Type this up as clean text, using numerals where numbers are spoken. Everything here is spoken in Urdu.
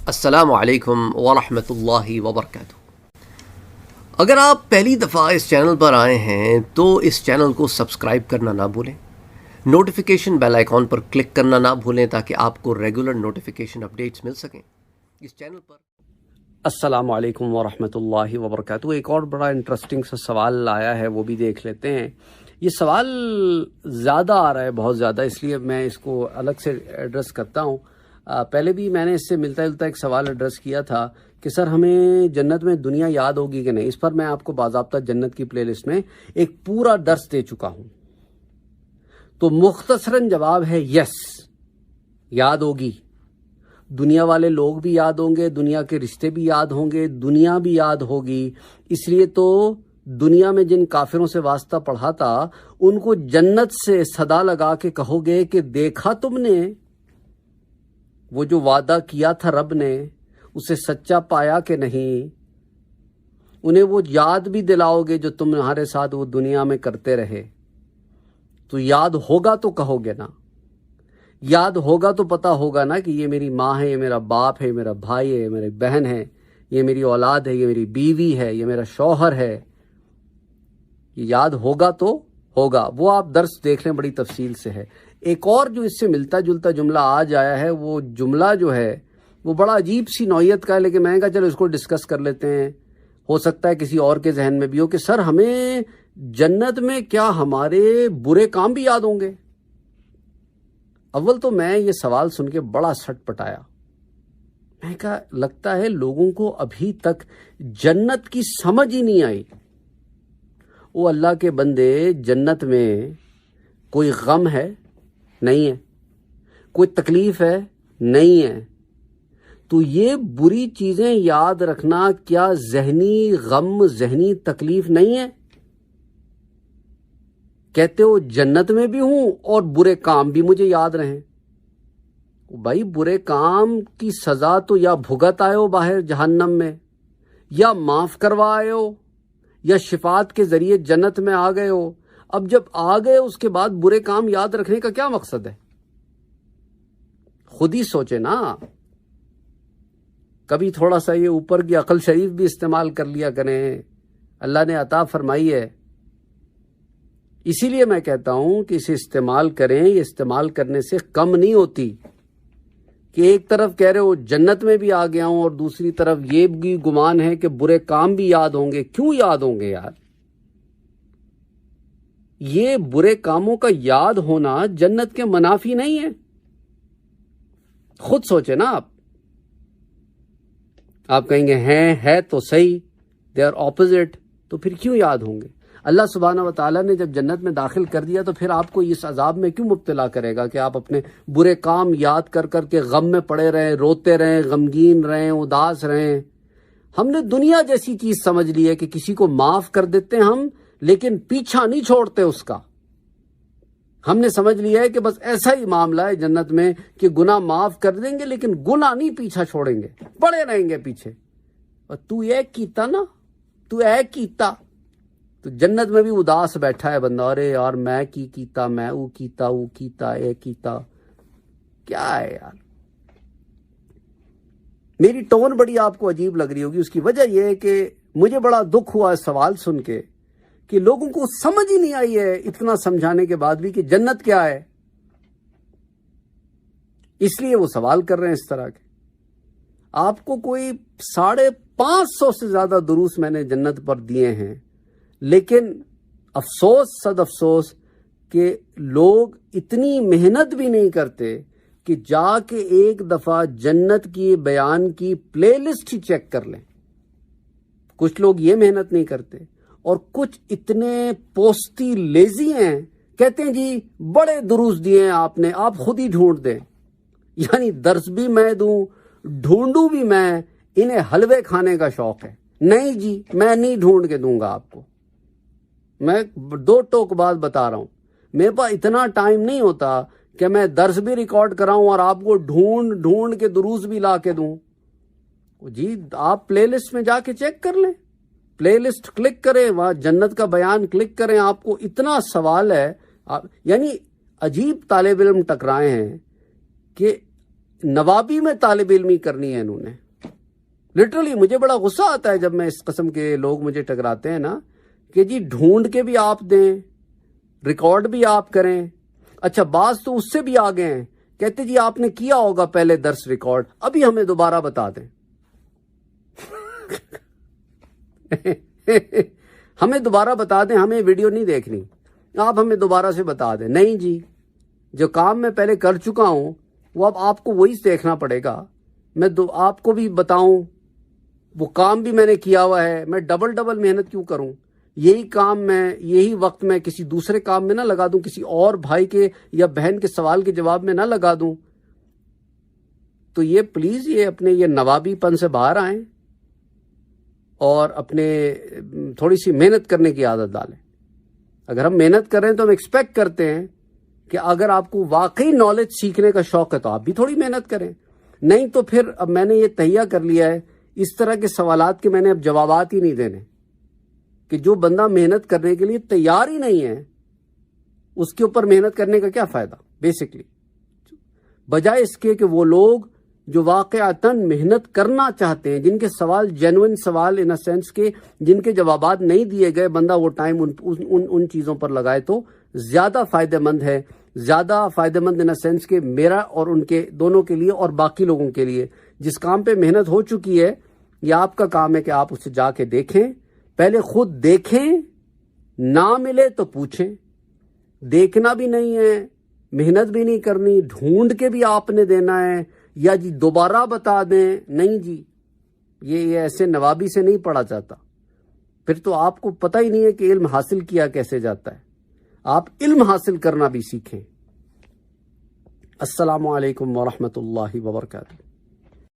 السلام علیکم ورحمۃ اللہ وبرکاتہ۔ اگر آپ پہلی دفعہ اس چینل پر آئے ہیں تو اس چینل کو سبسکرائب کرنا نہ بھولیں، نوٹیفیکیشن بیل آئیکن پر کلک کرنا نہ بھولیں تاکہ آپ کو ریگولر نوٹیفیکیشن اپڈیٹس مل سکیں اس چینل پر۔ السلام علیکم ورحمۃ اللہ وبرکاتہ۔ ایک اور بڑا انٹرسٹنگ سا سوال آیا ہے، وہ بھی دیکھ لیتے ہیں۔ یہ سوال زیادہ آ رہا ہے، بہت زیادہ، اس لیے میں اس کو الگ سے ایڈریس کرتا ہوں۔ پہلے بھی میں نے اس سے ملتا جلتا ایک سوال ایڈریس کیا تھا کہ سر ہمیں جنت میں دنیا یاد ہوگی کہ نہیں۔ اس پر میں آپ کو باضابطہ جنت کی پلے لسٹ میں ایک پورا درس دے چکا ہوں، تو مختصراً جواب ہے یس، یاد ہوگی۔ دنیا والے لوگ بھی یاد ہوں گے، دنیا کے رشتے بھی یاد ہوں گے، دنیا بھی یاد ہوگی۔ اس لیے تو دنیا میں جن کافروں سے واسطہ پڑھا تھا ان کو جنت سے صدا لگا کے کہو گے کہ دیکھا تم نے وہ جو وعدہ کیا تھا رب نے، اسے سچا پایا کہ نہیں۔ انہیں وہ یاد بھی دلاؤ گے جو تمہارے ساتھ وہ دنیا میں کرتے رہے، تو یاد ہوگا تو کہو گے نا، یاد ہوگا تو پتہ ہوگا نا کہ یہ میری ماں ہے، یہ میرا باپ ہے، یہ میرا بھائی ہے، یہ میری بہن ہے، یہ میری اولاد ہے، یہ میری بیوی ہے، یہ میرا شوہر ہے۔ یہ یاد ہوگا تو ہوگا۔ وہ آپ درس دیکھ لیں، بڑی تفصیل سے ہے۔ ایک اور جو اس سے ملتا جلتا جملہ آج آیا ہے، وہ جملہ جو ہے وہ بڑا عجیب سی نوعیت کا ہے، لیکن میں نے کہا چلو اس کو ڈسکس کر لیتے ہیں، ہو سکتا ہے کسی اور کے ذہن میں بھی ہو کہ سر ہمیں جنت میں کیا ہمارے برے کام بھی یاد ہوں گے؟ اول تو میں یہ سوال سن کے بڑا سٹ پٹایا۔ میں کہا لگتا ہے لوگوں کو ابھی تک جنت کی سمجھ ہی نہیں آئی۔ وہ اللہ کے بندے، جنت میں کوئی غم ہے؟ نہیں ہے۔ کوئی تکلیف ہے؟ نہیں ہے۔ تو یہ بری چیزیں یاد رکھنا کیا ذہنی غم، ذہنی تکلیف نہیں ہے؟ کہتے ہو جنت میں بھی ہوں اور برے کام بھی مجھے یاد رہیں۔ بھائی برے کام کی سزا تو یا بھگت آئے ہو باہر جہنم میں، یا معاف کروا آئے ہو، یا شفاعت کے ذریعے جنت میں آ گئے ہو۔ اب جب آ گئے اس کے بعد برے کام یاد رکھنے کا کیا مقصد ہے؟ خود ہی سوچے نا۔ کبھی تھوڑا سا یہ اوپر کی عقل شریف بھی استعمال کر لیا کریں، اللہ نے عطا فرمائی ہے۔ اسی لیے میں کہتا ہوں کہ اسے استعمال کریں، یہ استعمال کرنے سے کم نہیں ہوتی کہ ایک طرف کہہ رہے ہو جنت میں بھی آ گیا ہوں اور دوسری طرف یہ بھی گمان ہے کہ برے کام بھی یاد ہوں گے۔ کیوں یاد ہوں گے یار؟ یہ برے کاموں کا یاد ہونا جنت کے منافی نہیں ہے۔ خود سوچے نا آپ کہیں گے ہے تو صحیح، دے آر اپوزٹ، تو پھر کیوں یاد ہوں گے؟ اللہ سبحانہ و تعالیٰ نے جب جنت میں داخل کر دیا تو پھر آپ کو اس عذاب میں کیوں مبتلا کرے گا کہ آپ اپنے برے کام یاد کر کر کے غم میں پڑے رہیں، روتے رہیں، غمگین رہیں، اداس رہیں؟ ہم نے دنیا جیسی چیز سمجھ لی ہے کہ کسی کو معاف کر دیتے ہیں ہم، لیکن پیچھا نہیں چھوڑتے اس کا۔ ہم نے سمجھ لیا ہے کہ بس ایسا ہی معاملہ ہے جنت میں کہ گناہ معاف کر دیں گے لیکن گناہ نہیں پیچھا چھوڑیں گے، پڑے رہیں گے پیچھے۔ اور تو یہ کیتا نا، تو اے کیتا، تو جنت میں بھی اداس بیٹھا ہے بندہ، ارے یار میں کیتا، میں او کیتا، اے کیتا، کیا ہے یار؟ میری ٹون بڑی آپ کو عجیب لگ رہی ہوگی، اس کی وجہ یہ ہے کہ مجھے بڑا دکھ ہوا سوال سن کے کہ لوگوں کو سمجھ ہی نہیں آئی ہے اتنا سمجھانے کے بعد بھی کہ جنت کیا ہے۔ اس لیے وہ سوال کر رہے ہیں اس طرح کے۔ آپ کو کوئی 550 سے زیادہ دروس میں نے جنت پر دیے ہیں، لیکن افسوس صد افسوس کہ لوگ اتنی محنت بھی نہیں کرتے کہ جا کے ایک دفعہ جنت کی بیان کی پلے لسٹ ہی چیک کر لیں۔ کچھ لوگ یہ محنت نہیں کرتے، اور کچھ اتنے پوستی لیزی ہیں، کہتے ہیں جی بڑے دروس دیے ہیں آپ نے، آپ خود ہی ڈھونڈ دیں۔ یعنی درس بھی میں دوں، ڈھونڈوں بھی میں، انہیں حلوے کھانے کا شوق ہے۔ نہیں جی میں نہیں ڈھونڈ کے دوں گا آپ کو۔ میں 2 ٹوک بات بتا رہا ہوں، میرے پاس اتنا ٹائم نہیں ہوتا کہ میں درس بھی ریکارڈ کراؤں اور آپ کو ڈھونڈ کے دروس بھی لا کے دوں۔ جی آپ پلے لسٹ میں جا کے چیک کر لیں، پلے لسٹ کلک کریں، وہاں جنت کا بیان کلک کریں، آپ کو اتنا سوال ہے۔ یعنی عجیب طالب علم ٹکرائے ہیں کہ نوابی میں طالب علمی کرنی ہے انہوں نے. لٹرلی مجھے بڑا غصہ آتا ہے جب میں اس قسم کے لوگ مجھے ٹکراتے ہیں نا کہ جی ڈھونڈ کے بھی آپ دیں, ریکارڈ بھی آپ کریں. اچھا بعض تو اس سے بھی آگے ہیں, کہتے جی آپ نے کیا ہوگا پہلے درس ریکارڈ, ابھی ہمیں دوبارہ بتا دیں. ہمیں دوبارہ بتا دیں, ہمیں ویڈیو نہیں دیکھنی, آپ ہمیں دوبارہ سے بتا دیں. نہیں جی, جو کام میں پہلے کر چکا ہوں وہ اب آپ کو وہی دیکھنا پڑے گا. میں آپ کو بھی بتاؤں, وہ کام بھی میں نے کیا ہوا ہے, میں ڈبل محنت کیوں کروں؟ یہی کام میں, یہی وقت میں کسی دوسرے کام میں نہ لگا دوں, کسی اور بھائی کے یا بہن کے سوال کے جواب میں نہ لگا دوں. تو یہ پلیز یہ اپنے یہ نوابی پن سے باہر آئیں اور اپنے تھوڑی سی محنت کرنے کی عادت ڈالیں. اگر ہم محنت کر رہے ہیں تو ہم ایکسپیکٹ کرتے ہیں کہ اگر آپ کو واقعی نالج سیکھنے کا شوق ہے تو آپ بھی تھوڑی محنت کریں. نہیں تو پھر اب میں نے یہ تہیہ کر لیا ہے اس طرح کے سوالات کے میں نے اب جوابات ہی نہیں دینے, کہ جو بندہ محنت کرنے کے لیے تیار ہی نہیں ہے اس کے اوپر محنت کرنے کا کیا فائدہ بیسکلی. بجائے اس کے کہ وہ لوگ جو واقعتاً محنت کرنا چاہتے ہیں, جن کے سوال جینوئن سوال ان سینس کے, جن کے جوابات نہیں دیے گئے, بندہ وہ ٹائم ان چیزوں پر لگائے تو زیادہ فائدہ مند ہے. زیادہ فائدہ مند ان سینس کہ میرا اور ان کے دونوں کے لیے اور باقی لوگوں کے لیے. جس کام پہ محنت ہو چکی ہے یہ آپ کا کام ہے کہ آپ اسے جا کے دیکھیں, پہلے خود دیکھیں, نہ ملے تو پوچھیں. دیکھنا بھی نہیں ہے, محنت بھی نہیں کرنی, ڈھونڈ کے بھی آپ نے دینا ہے, یا جی دوبارہ بتا دیں. نہیں جی, یہ ایسے نوابی سے نہیں پڑھا جاتا. پھر تو آپ کو پتہ ہی نہیں ہے کہ علم حاصل کیا کیسے جاتا ہے. آپ علم حاصل کرنا بھی سیکھیں. السلام علیکم ورحمۃ اللہ وبرکاتہ.